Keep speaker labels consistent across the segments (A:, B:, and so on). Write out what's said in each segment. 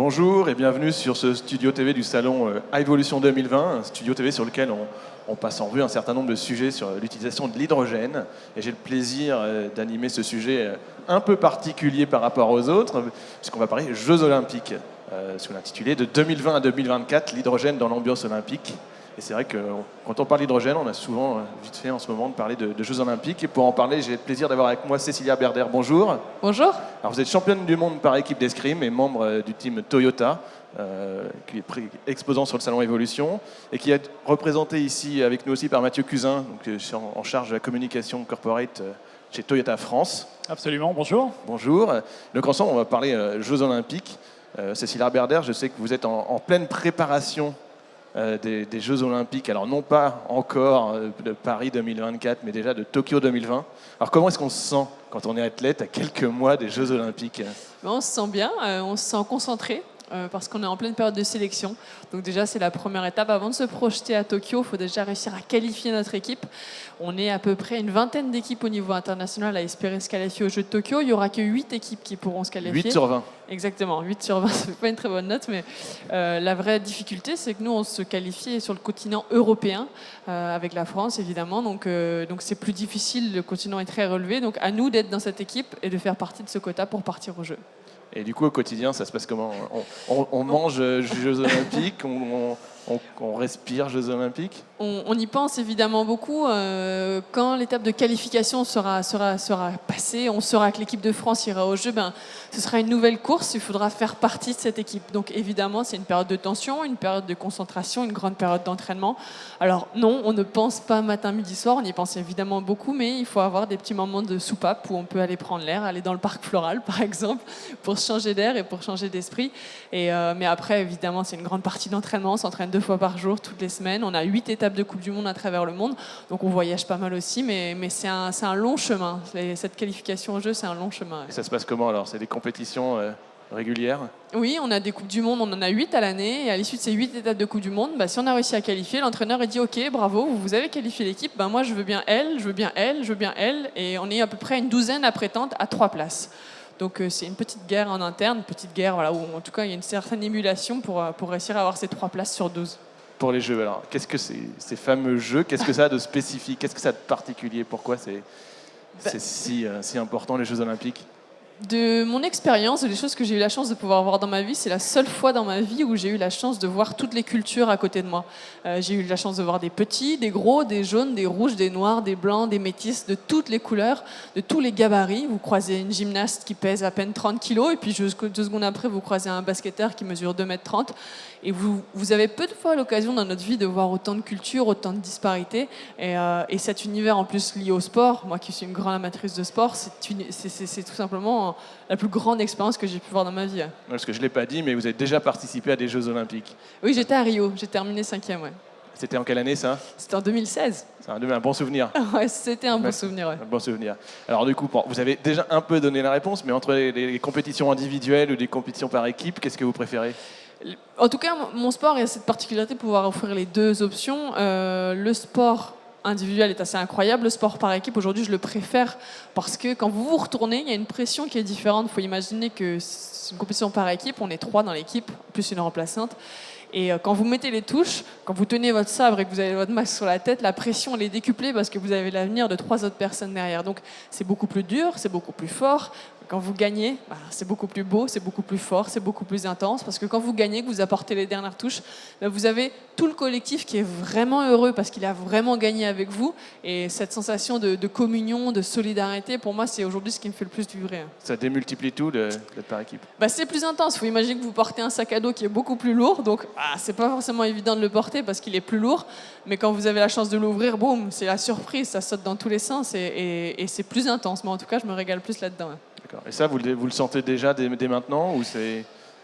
A: Bonjour et bienvenue sur ce studio TV du salon Evolution 2020, un studio TV sur lequel on passe en revue un certain nombre de sujets sur l'utilisation de l'hydrogène. Et j'ai le plaisir d'animer ce sujet un peu particulier par rapport aux autres, puisqu'on va parler Jeux Olympiques, sous l'intitulé de 2020 à 2024, l'hydrogène dans l'ambiance olympique. Et c'est vrai que quand on parle d'hydrogène, on a souvent vite fait en ce moment de parler de Jeux Olympiques. Et pour en parler, j'ai le plaisir d'avoir avec moi Cécilia Berder. Bonjour.
B: Bonjour.
A: Alors vous êtes championne du monde par équipe d'escrime et membre du team Toyota, qui est exposant sur le salon Evolution et qui est représenté ici avec nous aussi par Mathieu Cusin, donc, en charge de la communication corporate chez Toyota France.
C: Absolument, bonjour.
A: Bonjour. Donc ensemble, on va parler Jeux Olympiques. Cécilia Berder, je sais que vous êtes en pleine préparation des Jeux Olympiques, alors non pas encore de Paris 2024, mais déjà de Tokyo 2020. Alors comment est-ce qu'on se sent quand on est athlète à quelques mois des Jeux Olympiques ?
B: On se sent bien, on se sent concentré parce qu'on est en pleine période de sélection. Donc déjà, c'est la première étape. Avant de se projeter à Tokyo, il faut déjà réussir à qualifier notre équipe. On est à peu près une vingtaine d'équipes au niveau international à espérer se qualifier aux Jeux de Tokyo. Il n'y aura que 8 équipes qui pourront se qualifier.
A: 8 sur 20.
B: Exactement, 8 sur 20, ça ne fait pas une très bonne note, mais la vraie difficulté, c'est que nous, on se qualifie sur le continent européen, avec la France, évidemment. Donc c'est plus difficile, le continent est très relevé. Donc à nous d'être dans cette équipe et de faire partie de ce quota pour partir aux Jeux.
A: Et du coup, au quotidien, ça se passe comment ? On mange Jeux Olympiques, on respire Jeux Olympiques ?
B: On y pense évidemment beaucoup. Quand l'étape de qualification sera passée, on saura que l'équipe de France ira aux Jeux, ce sera une nouvelle course, il faudra faire partie de cette équipe. Donc évidemment, c'est une période de tension, une période de concentration, une grande période d'entraînement. Alors non, on ne pense pas matin, midi, soir, on y pense évidemment beaucoup, mais il faut avoir des petits moments de soupape où on peut aller prendre l'air, aller dans le parc floral par exemple, pour changer d'air et pour changer d'esprit. Mais après, évidemment, c'est une grande partie d'entraînement, on s'entraîne 2 fois par jour, toutes les semaines. On a 8 étapes de Coupe du Monde à travers le monde, donc on voyage pas mal aussi, mais c'est un long chemin. Cette qualification au jeu, c'est un long chemin.
A: Et ça se passe comment alors ? C'est des compétitions régulières ?
B: Oui, on a des Coupes du Monde, on en a 8 à l'année, et à l'issue de ces 8 étapes de Coupe du Monde, si on a réussi à qualifier, l'entraîneur dit « Ok, bravo, vous avez qualifié l'équipe, moi je veux bien elle, je veux bien elle, je veux bien elle », et on est à peu près une douzaine à prétendre à 3 places. Donc c'est une petite guerre en interne, une petite guerre voilà, où en tout cas il y a une certaine émulation pour réussir à avoir ces 3 places sur 12.
A: Pour les Jeux, alors, qu'est-ce que ces fameux Jeux, qu'est-ce que ça a de spécifique ? Qu'est-ce que ça a de particulier ? Pourquoi c'est si important, les Jeux Olympiques ?
B: De mon expérience, des choses que j'ai eu la chance de pouvoir voir dans ma vie, c'est la seule fois dans ma vie où j'ai eu la chance de voir toutes les cultures à côté de moi. J'ai eu la chance de voir des petits, des gros, des jaunes, des rouges, des noirs, des blancs, des métis, de toutes les couleurs, de tous les gabarits. Vous croisez une gymnaste qui pèse à peine 30 kilos et puis 2 secondes après, vous croisez un basketteur qui mesure 2,30 m. Et vous avez peu de fois l'occasion dans notre vie de voir autant de cultures, autant de disparités. Et cet univers en plus lié au sport, moi qui suis une grande amatrice de sport, c'est tout simplement la plus grande expérience que j'ai pu voir dans ma vie.
A: Parce que je ne l'ai pas dit, mais vous avez déjà participé à des Jeux Olympiques.
B: Oui, j'étais à Rio, j'ai terminé 5e. Ouais.
A: C'était en quelle année ça ?
B: C'était en 2016.
A: C'est un bon souvenir.
B: Ouais, c'était un bon souvenir. Ouais.
A: Un bon souvenir. Alors du coup, vous avez déjà un peu donné la réponse, mais entre les compétitions individuelles ou les compétitions par équipe, qu'est-ce que vous préférez ?
B: En tout cas, mon sport, il y a cette particularité de pouvoir offrir les 2 options. Le sport individuel est assez incroyable. Le sport par équipe, aujourd'hui, je le préfère parce que quand vous vous retournez, il y a une pression qui est différente. Il faut imaginer que c'est une compétition par équipe. On est 3 dans l'équipe, plus une remplaçante. Et quand vous mettez les touches, quand vous tenez votre sabre et que vous avez votre masque sur la tête, la pression elle est décuplée parce que vous avez l'avenir de 3 autres personnes derrière. Donc c'est beaucoup plus dur, c'est beaucoup plus fort. Quand vous gagnez, c'est beaucoup plus beau, c'est beaucoup plus fort, c'est beaucoup plus intense. Parce que quand vous gagnez, que vous apportez les dernières touches, vous avez tout le collectif qui est vraiment heureux parce qu'il a vraiment gagné avec vous. Et cette sensation de communion, de solidarité, pour moi, c'est aujourd'hui ce qui me fait le plus vibrer.
A: Ça démultiplie tout d'être par équipe.
B: C'est plus intense. Il faut imaginer que vous portez un sac à dos qui est beaucoup plus lourd. Donc, c'est pas forcément évident de le porter parce qu'il est plus lourd. Mais quand vous avez la chance de l'ouvrir, boum, c'est la surprise. Ça saute dans tous les sens et c'est plus intense. Mais en tout cas, je me régale plus là-dedans.
A: D'accord. Et ça, vous le sentez déjà dès maintenant ou c'est...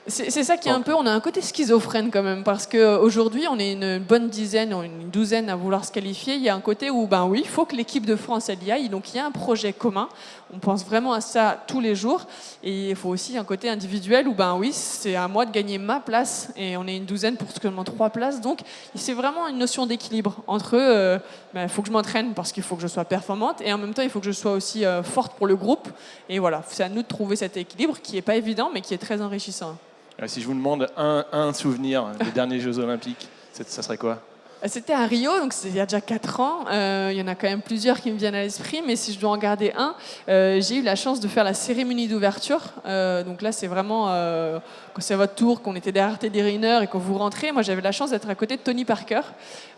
B: C'est ça qui est un peu, on a un côté schizophrène quand même, parce qu'aujourd'hui, on est une bonne dizaine, une douzaine à vouloir se qualifier. Il y a un côté où, oui, il faut que l'équipe de France, elle y aille. Donc, il y a un projet commun. On pense vraiment à ça tous les jours. Et il faut aussi un côté individuel où, oui, c'est à moi de gagner ma place. Et on est une douzaine pour seulement 3 places. Donc, c'est vraiment une notion d'équilibre entre, il faut que je m'entraîne parce qu'il faut que je sois performante. Et en même temps, il faut que je sois aussi forte pour le groupe. Et voilà, c'est à nous de trouver cet équilibre qui n'est pas évident, mais qui est très enrichissant.
A: Si je vous demande un souvenir des derniers Jeux Olympiques, ça serait quoi?
B: C'était à Rio, donc c'est il y a déjà 4 ans. Il y en a quand même plusieurs qui me viennent à l'esprit, mais si je dois en garder un, j'ai eu la chance de faire la cérémonie d'ouverture. Donc là, c'est vraiment quand c'est votre tour, qu'on était derrière Teddy Riner et quand vous rentrez. Moi, j'avais la chance d'être à côté de Tony Parker.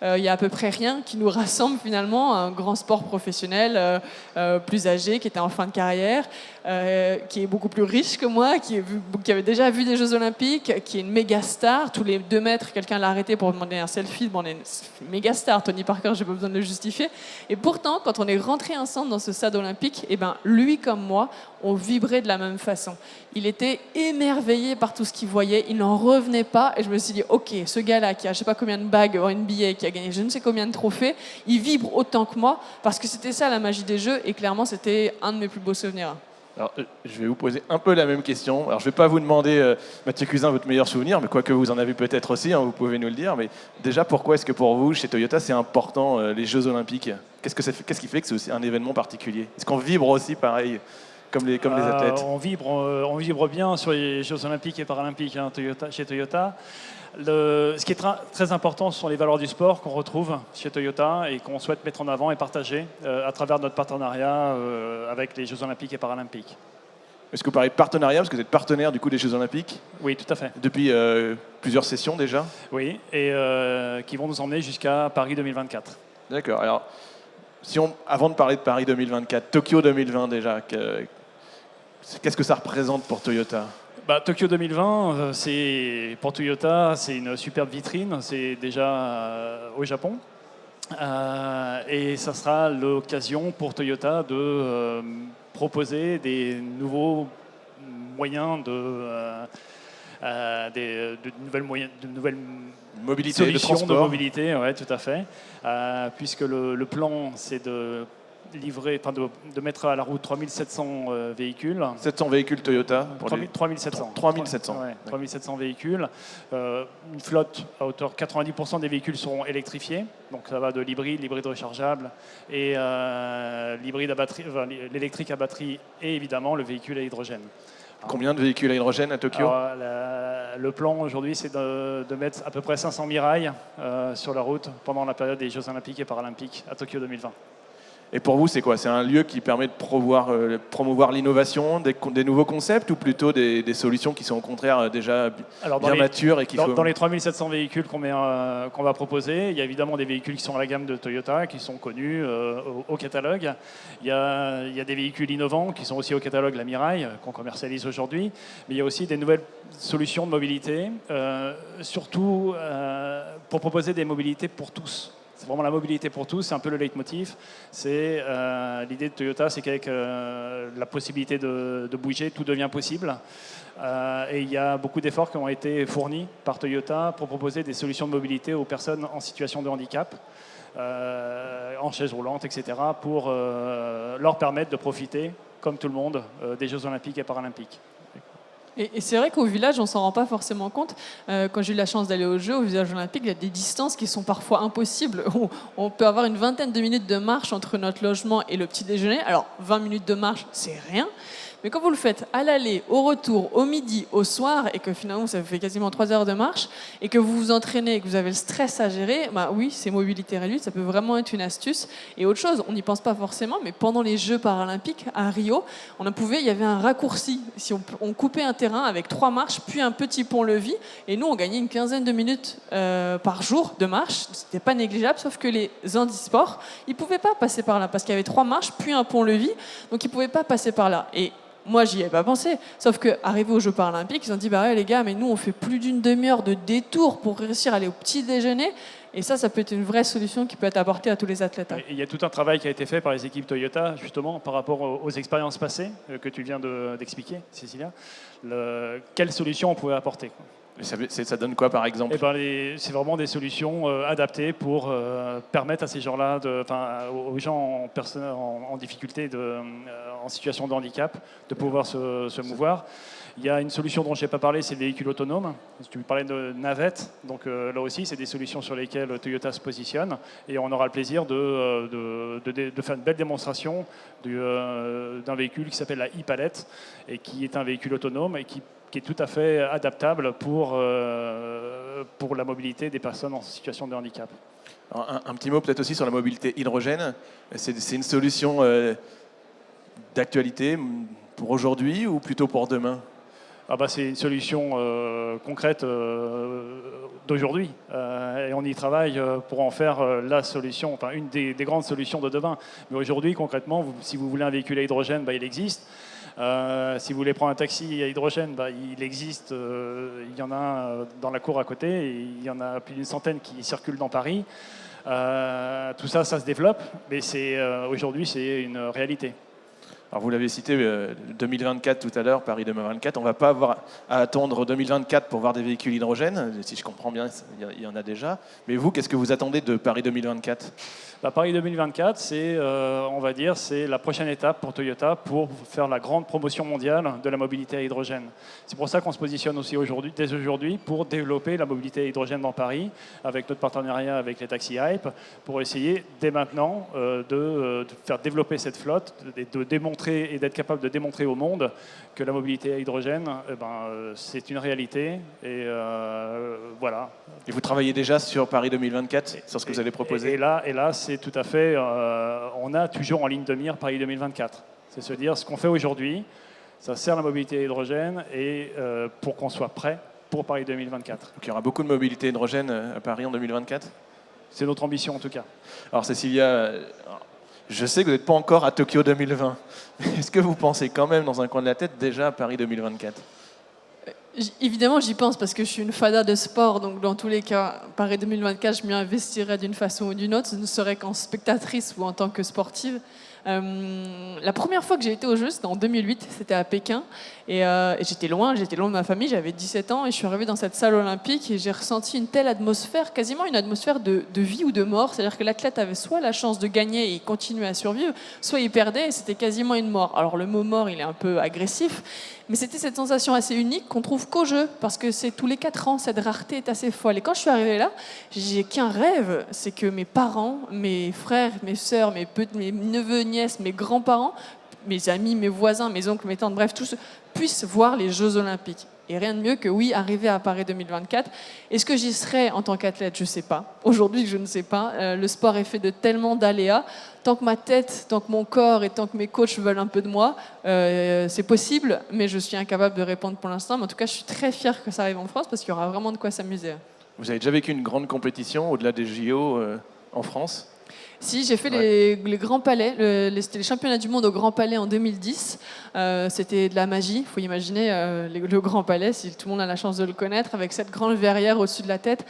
B: Il y a à peu près rien qui nous rassemble finalement, un grand sport professionnel, plus âgé, qui était en fin de carrière, qui est beaucoup plus riche que moi, qui avait déjà vu des Jeux Olympiques, qui est une méga star. Tous les 2 mètres, quelqu'un l'a arrêté pour demander un selfie, demander méga star, Tony Parker, j'ai pas besoin de le justifier. Et pourtant, quand on est rentré ensemble dans ce stade olympique, eh ben, lui comme moi, on vibrait de la même façon. Il était émerveillé par tout ce qu'il voyait, il n'en revenait pas. Et je me suis dit, ok, ce gars-là qui a je sais pas combien de bagues en NBA, qui a gagné je ne sais combien de trophées, il vibre autant que moi, parce que c'était ça la magie des Jeux, et clairement, c'était un de mes plus beaux souvenirs.
A: Alors, je vais vous poser un peu la même question. Alors, je ne vais pas vous demander, Mathieu Cuisin, votre meilleur souvenir, mais quoique vous en avez peut-être aussi, hein, vous pouvez nous le dire. Mais déjà, pourquoi est-ce que pour vous, chez Toyota, c'est important les Jeux Olympiques? Qu'est-ce qui fait que c'est aussi un événement particulier? Est-ce qu'on vibre aussi pareil comme les athlètes?
C: On vibre bien sur les Jeux Olympiques et Paralympiques chez Toyota. Ce qui est très important, ce sont les valeurs du sport qu'on retrouve chez Toyota et qu'on souhaite mettre en avant et partager à travers notre partenariat avec les Jeux Olympiques et Paralympiques.
A: Est-ce que vous parlez de partenariat, parce que vous êtes partenaire du coup des Jeux Olympiques?
C: Oui, tout à fait.
A: Depuis plusieurs sessions déjà?
C: Oui, et qui vont nous emmener jusqu'à Paris 2024.
A: D'accord. Alors, avant de parler de Paris 2024, Tokyo 2020 déjà, qu'est-ce que ça représente pour Toyota?
C: Tokyo 2020, pour Toyota, c'est une superbe vitrine. C'est déjà au Japon. Et ça sera l'occasion pour Toyota de proposer des nouveaux moyens de nouvelles
A: Mobilité,
C: solutions de mobilité. Ouais, tout à fait. Puisque le plan, c'est de mettre à la route 3700 véhicules.
A: 700 véhicules Toyota
C: 3700.
A: 3700.
C: Ouais, 3700 véhicules. Une flotte à hauteur 90% des véhicules seront électrifiés. Donc ça va de l'hybride rechargeable et l'hybride à batterie, l'électrique à batterie et évidemment le véhicule à hydrogène.
A: Combien de véhicules à hydrogène à Tokyo?
C: Le plan aujourd'hui, c'est de mettre à peu près 500 Mirai sur la route pendant la période des Jeux Olympiques et Paralympiques à Tokyo 2020.
A: Et pour vous, c'est quoi? C'est un lieu qui permet de promouvoir l'innovation, des nouveaux concepts, ou plutôt des solutions qui sont au contraire déjà bien matures et qu'il faut...
C: Dans les 3700 véhicules qu'on va proposer, il y a évidemment des véhicules qui sont à la gamme de Toyota, qui sont connus au catalogue. Il y a des véhicules innovants qui sont aussi au catalogue, la Mirai, qu'on commercialise aujourd'hui. Mais il y a aussi des nouvelles solutions de mobilité, surtout pour proposer des mobilités pour tous. C'est vraiment la mobilité pour tous, c'est un peu le leitmotiv. C'est l'idée de Toyota, c'est qu'avec la possibilité de bouger, tout devient possible. Et il y a beaucoup d'efforts qui ont été fournis par Toyota pour proposer des solutions de mobilité aux personnes en situation de handicap, en chaise roulante, etc., pour leur permettre de profiter, comme tout le monde, des Jeux Olympiques et Paralympiques.
B: Et c'est vrai qu'au village, on ne s'en rend pas forcément compte. Quand j'ai eu la chance d'aller aux Jeux, au village olympique, il y a des distances qui sont parfois impossibles. On peut avoir une vingtaine de minutes de marche entre notre logement et le petit déjeuner. Alors, 20 minutes de marche, c'est rien. Mais quand vous le faites à l'aller, au retour, au midi, au soir, et que finalement ça vous fait quasiment 3 heures de marche, et que vous vous entraînez et que vous avez le stress à gérer, oui, c'est mobilité réduite, ça peut vraiment être une astuce. Et autre chose, on n'y pense pas forcément, mais pendant les Jeux paralympiques à Rio, il y avait un raccourci. Si on coupait un terrain avec 3 marches, puis un petit pont-levis, et nous on gagnait une quinzaine de minutes par jour de marche. C'était pas négligeable, sauf que les handisports, ils pouvaient pas passer par là, parce qu'il y avait 3 marches, puis un pont-levis, donc ils pouvaient pas passer par là. Et moi, j'y avais pas pensé. Sauf qu'arrivés aux Jeux paralympiques, ils ont dit ouais, les gars, mais nous, on fait plus d'une demi-heure de détour pour réussir à aller au petit déjeuner. Et ça peut être une vraie solution qui peut être apportée à tous les athlètes.
C: Il y a tout un travail qui a été fait par les équipes Toyota, justement, par rapport aux expériences passées que tu viens d'expliquer, Cécilia. Quelles solutions on pouvait apporter, quoi.
A: Ça donne quoi, par exemple?
C: C'est vraiment des solutions adaptées pour permettre à ces gens-là, aux gens en difficulté, en situation de handicap, de pouvoir se mouvoir. Il y a une solution dont je n'ai pas parlé, c'est le véhicule autonome. Tu parlais de navette, donc là aussi, c'est des solutions sur lesquelles Toyota se positionne. Et on aura le plaisir de faire une belle démonstration d'un véhicule qui s'appelle la e-Palette et qui est un véhicule autonome et qui est tout à fait adaptable pour la mobilité des personnes en situation de handicap.
A: Alors, un petit mot peut-être aussi sur la mobilité hydrogène. C'est une solution d'actualité pour aujourd'hui ou plutôt pour demain ?
C: C'est une solution concrète d'aujourd'hui. Et on y travaille pour en faire la solution, enfin une des grandes solutions de demain. Mais aujourd'hui, concrètement, si vous voulez un véhicule à hydrogène, il existe. Si vous voulez prendre un taxi à hydrogène, il existe. Il y en a un dans la cour à côté. Et il y en a plus d'une centaine qui circulent dans Paris. Tout ça, ça se développe. Mais aujourd'hui, c'est une réalité.
A: Alors vous l'avez cité, 2024 tout à l'heure, Paris 2024. On ne va pas avoir à attendre 2024 pour voir des véhicules hydrogène. Si je comprends bien, il y en a déjà. Mais vous, qu'est-ce que vous attendez de Paris 2024 ?
C: Paris 2024, on va dire, c'est la prochaine étape pour Toyota pour faire la grande promotion mondiale de la mobilité à hydrogène. C'est pour ça qu'on se positionne aussi dès aujourd'hui pour développer la mobilité à hydrogène dans Paris, avec notre partenariat avec les taxis Hype, pour essayer dès maintenant de faire développer cette flotte et de démontrer et d'être capable de démontrer au monde que la mobilité à hydrogène, c'est une réalité. Et voilà.
A: Et vous travaillez déjà sur Paris 2024, sur ce que vous allez proposer ?
C: Et là, c'est tout à fait... on a toujours en ligne de mire Paris 2024. C'est se dire, ce qu'on fait aujourd'hui, ça sert la mobilité à hydrogène et pour qu'on soit prêt pour Paris 2024. Donc
A: il y aura beaucoup de mobilité hydrogène à Paris en 2024 ?
C: C'est notre ambition en tout cas.
A: Alors Cécilia, je sais que vous n'êtes pas encore à Tokyo 2020. Mais est-ce que vous pensez quand même dans un coin de la tête déjà à Paris 2024 ?
B: Évidemment, j'y pense parce que je suis une fada de sport, donc dans tous les cas, Paris 2024, je m'y investirai d'une façon ou d'une autre, ce ne serait qu'en spectatrice ou en tant que sportive. La première fois que j'ai été aux Jeux, c'était en 2008, c'était à Pékin, et j'étais loin de ma famille, j'avais 17 ans, et je suis arrivée dans cette salle olympique et j'ai ressenti une telle atmosphère, quasiment une atmosphère de vie ou de mort, c'est-à-dire que l'athlète avait soit la chance de gagner et continuer à survivre, soit il perdait et c'était quasiment une mort. Alors le mot mort, il est un peu agressif, mais c'était cette sensation assez unique qu'on trouve qu'aux Jeux, parce que c'est tous les 4 ans, cette rareté est assez folle. Et quand je suis arrivée là, j'ai qu'un rêve, c'est que mes parents, mes frères, mes sœurs, mes neveux, nièces, mes grands-parents, mes amis, mes voisins, mes oncles, mes tantes, bref, tous puissent voir les Jeux Olympiques. Et rien de mieux que, oui, arriver à Paris 2024. Est-ce que j'y serai en tant qu'athlète ? Je ne sais pas. Aujourd'hui, je ne sais pas. Le sport est fait de tellement d'aléas. Tant que ma tête, tant que mon corps et tant que mes coachs veulent un peu de moi, c'est possible, mais je suis incapable de répondre pour l'instant. Mais en tout cas, je suis très fière que ça arrive en France parce qu'il y aura vraiment de quoi s'amuser.
A: Vous avez déjà vécu une grande compétition au-delà des JO en France ?
B: Si, j'ai fait les Grands Palais, c'était les championnats du monde au Grand Palais en 2010. C'était de la magie, il faut imaginer le Grand Palais, si tout le monde a la chance de le connaître, avec cette grande verrière au-dessus de la tête.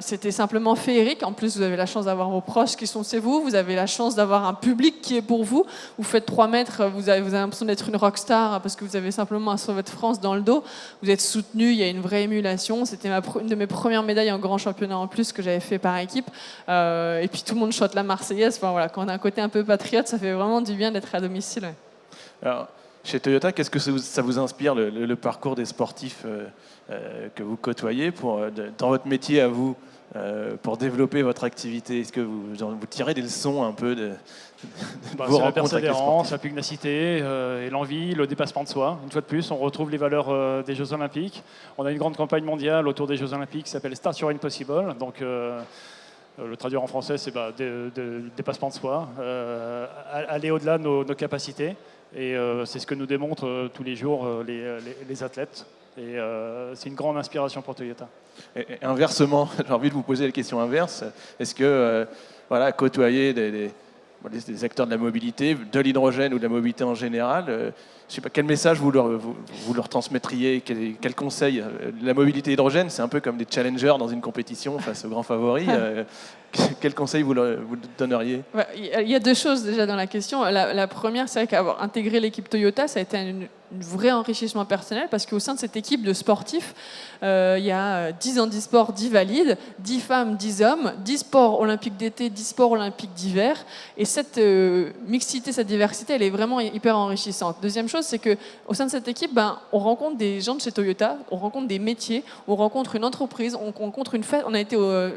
B: C'était simplement féerique. En plus, vous avez la chance d'avoir vos proches qui sont chez vous, vous avez la chance d'avoir un public qui est pour vous. Vous faites 3 mètres, vous avez l'impression d'être une rockstar parce que vous avez simplement un Sauvet de France dans le dos. Vous êtes soutenu, il y a une vraie émulation. C'était une de mes premières médailles en grand championnat en plus que j'avais fait par équipe. Et puis tout le monde chante la Marseillaise. Enfin, voilà, quand on a un côté un peu patriote, ça fait vraiment du bien d'être à domicile.
A: Alors, chez Toyota, qu'est-ce que ça vous inspire, le parcours des sportifs que vous côtoyez dans votre métier à vous, pour développer votre activité ? Est-ce que vous tirez des leçons un peu de vos
C: c'est la
A: rencontres avec les
C: persévérance,
A: sportifs ?
C: la pugnacité et l'envie, le dépassement de soi. Une fois de plus, on retrouve les valeurs des Jeux Olympiques. On a une grande campagne mondiale autour des Jeux Olympiques qui s'appelle Start Your Impossible. Donc, le traduire en français, c'est dépassement de soi, aller au-delà de nos capacités. Et c'est ce que nous démontrent tous les jours les athlètes. Et c'est une grande inspiration pour Toyota.
A: Et inversement, j'ai envie de vous poser la question inverse. Est-ce que côtoyer des acteurs de la mobilité, de l'hydrogène ou de la mobilité en général, je ne sais pas, quel message vous leur transmettriez, quel conseil ? La mobilité hydrogène, c'est un peu comme des challengers dans une compétition face aux grands favoris. Quel conseil vous donneriez?
B: Ouais, il y a deux choses déjà dans la question. La première, c'est vrai qu'avoir intégré l'équipe Toyota, ça a été un vrai enrichissement personnel parce qu'au sein de cette équipe de sportifs, il y a 10 handisports, 10 valides, 10 femmes, 10 hommes, 10 sports olympiques d'été, 10 sports olympiques d'hiver. Et cette mixité, cette diversité, elle est vraiment hyper enrichissante. Deuxième chose, c'est qu'au sein de cette équipe, on rencontre des gens de chez Toyota, on rencontre des métiers, on rencontre une entreprise, on rencontre une fête. On a été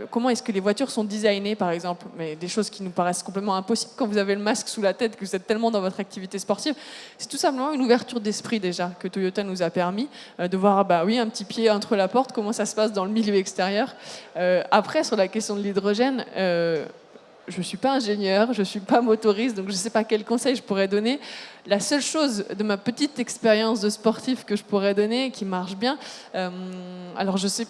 B: comment est-ce que les voitures sont designées, par exemple, mais des choses qui nous paraissent complètement impossibles quand vous avez le masque sous la tête, que vous êtes tellement dans votre activité sportive. C'est tout simplement une ouverture d'esprit déjà que Toyota nous a permis de voir un petit pied entre la porte, comment ça se passe dans le milieu extérieur. Après, sur la question de l'hydrogène, je ne suis pas ingénieur, je ne suis pas motoriste, donc je ne sais pas quel conseil je pourrais donner. La seule chose de ma petite expérience de sportif que je pourrais donner, qui marche bien, alors je sais,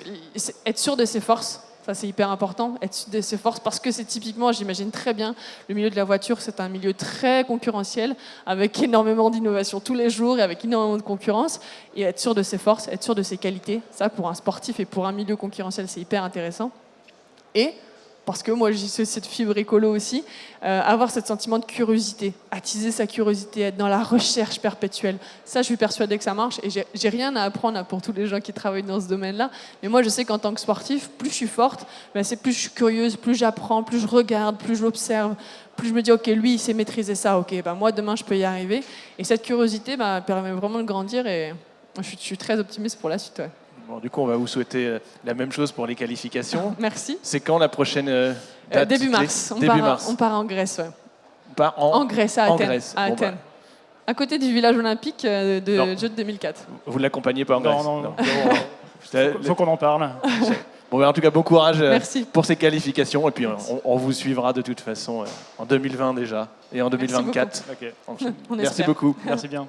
B: être sûr de ses forces. Ça, c'est hyper important, être sûr de ses forces, parce que c'est typiquement, j'imagine très bien, le milieu de la voiture, c'est un milieu très concurrentiel, avec énormément d'innovation tous les jours et avec énormément de concurrence. Et être sûr de ses forces, être sûr de ses qualités, ça, pour un sportif et pour un milieu concurrentiel, c'est hyper intéressant. Et parce que moi, j'ai cette fibre écolo aussi, avoir ce sentiment de curiosité, attiser sa curiosité, être dans la recherche perpétuelle. Ça, je suis persuadée que ça marche et j'ai rien à apprendre pour tous les gens qui travaillent dans ce domaine-là. Mais moi, je sais qu'en tant que sportif, plus je suis forte, c'est plus je suis curieuse, plus j'apprends, plus je regarde, plus je l'observe, plus je me dis, OK, lui, il sait maîtriser ça, OK, moi, demain, je peux y arriver. Et cette curiosité permet vraiment de grandir et je suis très optimiste pour la suite. Ouais.
A: Bon, du coup, on va vous souhaiter la même chose pour les qualifications.
B: Merci.
A: C'est quand la prochaine date?
B: Début mars. On part en Grèce. Ouais.
A: On part en
B: Grèce, à Athènes.
A: Grèce.
B: À Athènes. À côté du village olympique de Jeux de 2004.
A: Vous ne l'accompagnez pas en Grèce?
C: Non. Faut qu'on en parle.
A: Bon, en tout cas, bon courage
B: Merci.
A: pour ces qualifications. Et puis, on vous suivra de toute façon en 2020 déjà et en 2024.
C: Okay.
A: Merci beaucoup.
C: Merci bien.